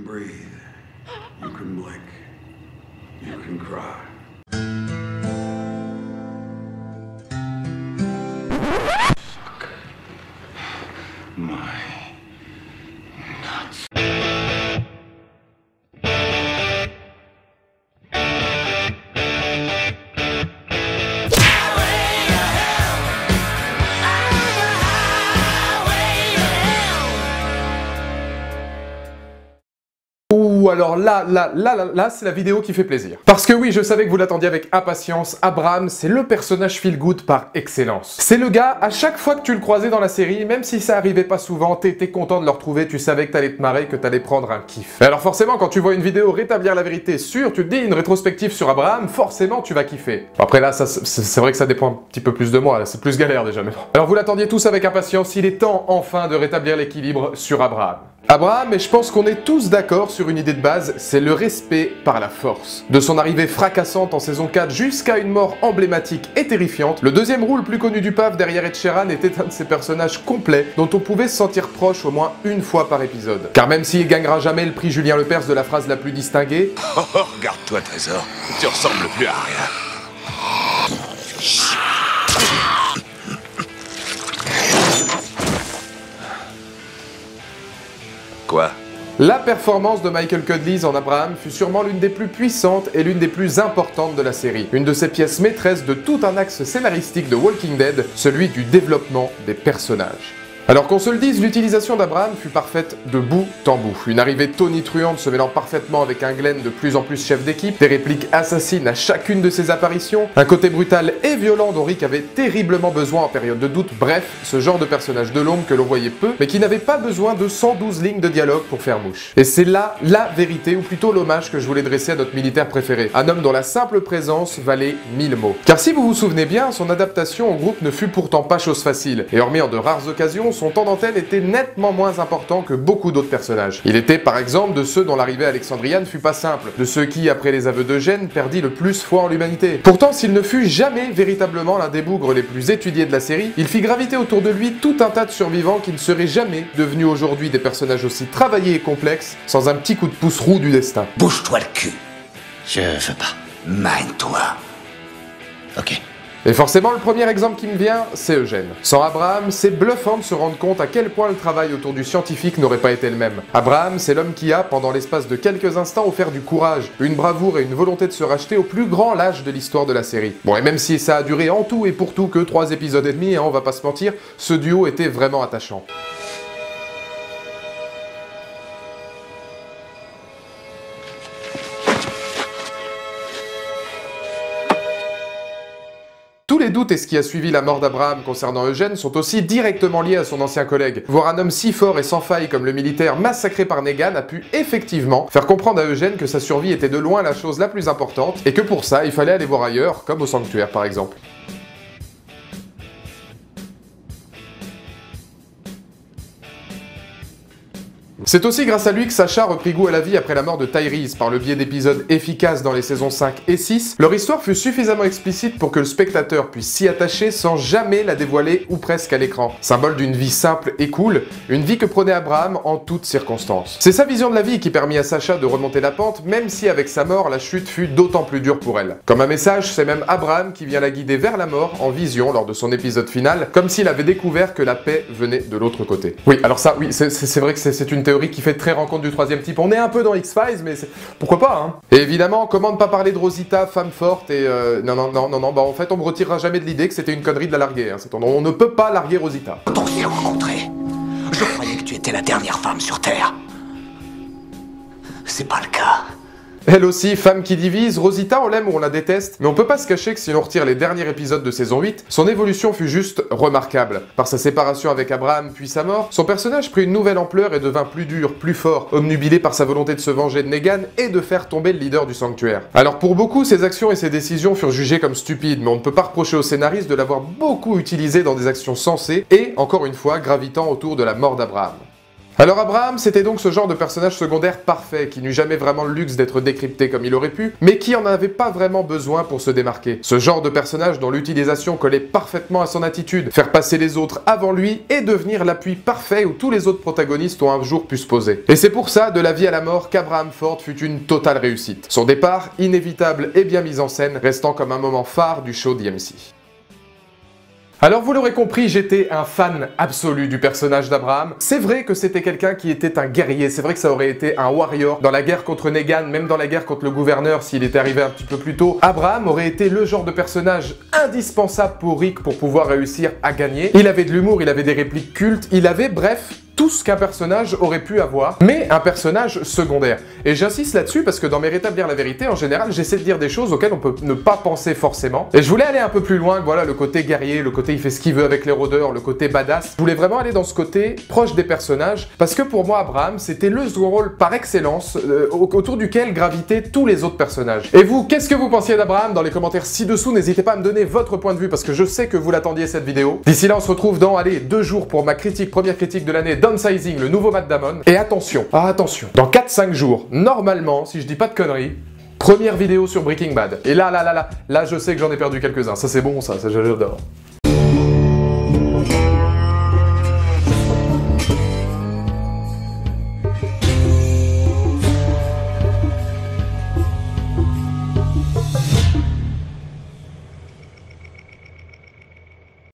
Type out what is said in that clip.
can breathe. You can blink. You can cry. Fuck my nuts. Ou alors là, c'est la vidéo qui fait plaisir. Parce que oui, je savais que vous l'attendiez avec impatience, Abraham, c'est le personnage feel-good par excellence. C'est le gars, à chaque fois que tu le croisais dans la série, même si ça arrivait pas souvent, t'étais content de le retrouver, tu savais que t'allais te marrer, que t'allais prendre un kiff. Et alors forcément, quand tu vois une vidéo rétablir la vérité sur, tu te dis une rétrospective sur Abraham, forcément tu vas kiffer. Après là, c'est vrai que ça dépend un petit peu plus de moi, là, c'est plus galère déjà, mais bon. Alors vous l'attendiez tous avec impatience, il est temps enfin de rétablir l'équilibre sur Abraham. Abraham, et je pense qu'on est tous d'accord sur une idée de base, c'est le respect par la force. De son arrivée fracassante en saison 4 jusqu'à une mort emblématique et terrifiante, le deuxième rôle plus connu du PAF derrière Ed Sheeran était un de ces personnages complets dont on pouvait se sentir proche au moins une fois par épisode. Car même s'il gagnera jamais le prix Julien Lepers de la phrase la plus distinguée... Oh, regarde-toi, Trésor, tu ressembles plus à rien. Quoi ? La performance de Michael Cudlitz en Abraham fut sûrement l'une des plus puissantes et l'une des plus importantes de la série. Une de ses pièces maîtresses de tout un axe scénaristique de Walking Dead, celui du développement des personnages. Alors qu'on se le dise, l'utilisation d'Abraham fut parfaite de bout en bout. Une arrivée tonitruante se mêlant parfaitement avec un Glenn de plus en plus chef d'équipe, des répliques assassines à chacune de ses apparitions, un côté brutal et violent dont Rick avait terriblement besoin en période de doute, bref, ce genre de personnage de l'ombre que l'on voyait peu, mais qui n'avait pas besoin de 112 lignes de dialogue pour faire mouche. Et c'est là la vérité, ou plutôt l'hommage que je voulais dresser à notre militaire préféré, un homme dont la simple présence valait 1000 mots. Car si vous vous souvenez bien, son adaptation au groupe ne fut pourtant pas chose facile, et hormis en de rares occasions, son temps d'antenne était nettement moins important que beaucoup d'autres personnages. Il était par exemple de ceux dont l'arrivée à Alexandria ne fut pas simple, de ceux qui, après les aveux d'Eugène, perdit le plus foi en l'humanité. Pourtant, s'il ne fut jamais véritablement l'un des bougres les plus étudiés de la série, il fit graviter autour de lui tout un tas de survivants qui ne seraient jamais devenus aujourd'hui des personnages aussi travaillés et complexes sans un petit coup de pouce roux du destin. Bouge-toi le cul. Je veux pas. Mine-toi. Ok. Et forcément, le premier exemple qui me vient, c'est Eugène. Sans Abraham, c'est bluffant de se rendre compte à quel point le travail autour du scientifique n'aurait pas été le même. Abraham, c'est l'homme qui a, pendant l'espace de quelques instants, offert du courage, une bravoure et une volonté de se racheter au plus grand lâche de l'histoire de la série. Bon, et même si ça a duré en tout et pour tout que 3 épisodes et demi, hein, on va pas se mentir, ce duo était vraiment attachant. Tous les doutes et ce qui a suivi la mort d'Abraham concernant Eugène sont aussi directement liés à son ancien collègue. Voir un homme si fort et sans faille comme le militaire massacré par Negan a pu effectivement faire comprendre à Eugène que sa survie était de loin la chose la plus importante et que pour ça il fallait aller voir ailleurs, comme au sanctuaire par exemple. C'est aussi grâce à lui que Sacha reprit goût à la vie après la mort de Tyrese par le biais d'épisodes efficaces dans les saisons 5 et 6. Leur histoire fut suffisamment explicite pour que le spectateur puisse s'y attacher sans jamais la dévoiler ou presque à l'écran. Symbole d'une vie simple et cool, une vie que prenait Abraham en toutes circonstances. C'est sa vision de la vie qui permit à Sacha de remonter la pente, même si avec sa mort, la chute fut d'autant plus dure pour elle. Comme un message, c'est même Abraham qui vient la guider vers la mort en vision lors de son épisode final, comme s'il avait découvert que la paix venait de l'autre côté. Oui, alors ça, oui, c'est vrai que c'est une théorie qui fait très rencontre du troisième type. On est un peu dans X-Files, mais pourquoi pas, hein. Et évidemment, comment ne pas parler de Rosita, femme forte et non, bah en fait, on me retirera jamais de l'idée que c'était une connerie de la larguer, hein. On ne peut pas larguer Rosita. Quand on s'est rencontrés, je croyais que tu étais la dernière femme sur Terre. C'est pas le cas. Elle aussi, femme qui divise, Rosita on l'aime ou on la déteste, mais on peut pas se cacher que si l'on retire les derniers épisodes de saison 8, son évolution fut juste remarquable. Par sa séparation avec Abraham puis sa mort, son personnage prit une nouvelle ampleur et devint plus dur, plus fort, obnubilé par sa volonté de se venger de Negan et de faire tomber le leader du sanctuaire. Alors pour beaucoup, ses actions et ses décisions furent jugées comme stupides, mais on ne peut pas reprocher au scénariste de l'avoir beaucoup utilisé dans des actions sensées et, encore une fois, gravitant autour de la mort d'Abraham. Alors Abraham, c'était donc ce genre de personnage secondaire parfait, qui n'eut jamais vraiment le luxe d'être décrypté comme il aurait pu, mais qui en avait pas vraiment besoin pour se démarquer. Ce genre de personnage dont l'utilisation collait parfaitement à son attitude, faire passer les autres avant lui et devenir l'appui parfait où tous les autres protagonistes ont un jour pu se poser. Et c'est pour ça, de la vie à la mort, qu'Abraham Ford fut une totale réussite. Son départ, inévitable et bien mis en scène, restant comme un moment phare du show d'AMC. Alors vous l'aurez compris, j'étais un fan absolu du personnage d'Abraham. C'est vrai que c'était quelqu'un qui était un guerrier, c'est vrai que ça aurait été un warrior dans la guerre contre Negan, même dans la guerre contre le gouverneur s'il était arrivé un petit peu plus tôt. Abraham aurait été le genre de personnage indispensable pour Rick pour pouvoir réussir à gagner. Il avait de l'humour, il avait des répliques cultes, il avait, bref, tout ce qu'un personnage aurait pu avoir, mais un personnage secondaire. Et j'insiste là-dessus parce que dans mes rétablir la vérité, en général, j'essaie de dire des choses auxquelles on peut ne pas penser forcément. Et je voulais aller un peu plus loin, voilà, le côté guerrier, le côté il fait ce qu'il veut avec les rôdeurs, le côté badass. Je voulais vraiment aller dans ce côté proche des personnages, parce que pour moi, Abraham, c'était le rôle par excellence autour duquel gravitaient tous les autres personnages. Et vous, qu'est-ce que vous pensiez d'Abraham? Dans les commentaires ci-dessous, n'hésitez pas à me donner votre point de vue, parce que je sais que vous l'attendiez cette vidéo. D'ici là, on se retrouve dans, allez, 2 jours pour ma première critique de l'année, Downsizing, le nouveau Matt Damon. Et attention, dans 4-5 jours, normalement, si je dis pas de conneries, première vidéo sur Breaking Bad. Et là, je sais que j'en ai perdu quelques-uns. Ça c'est bon, ça j'adore.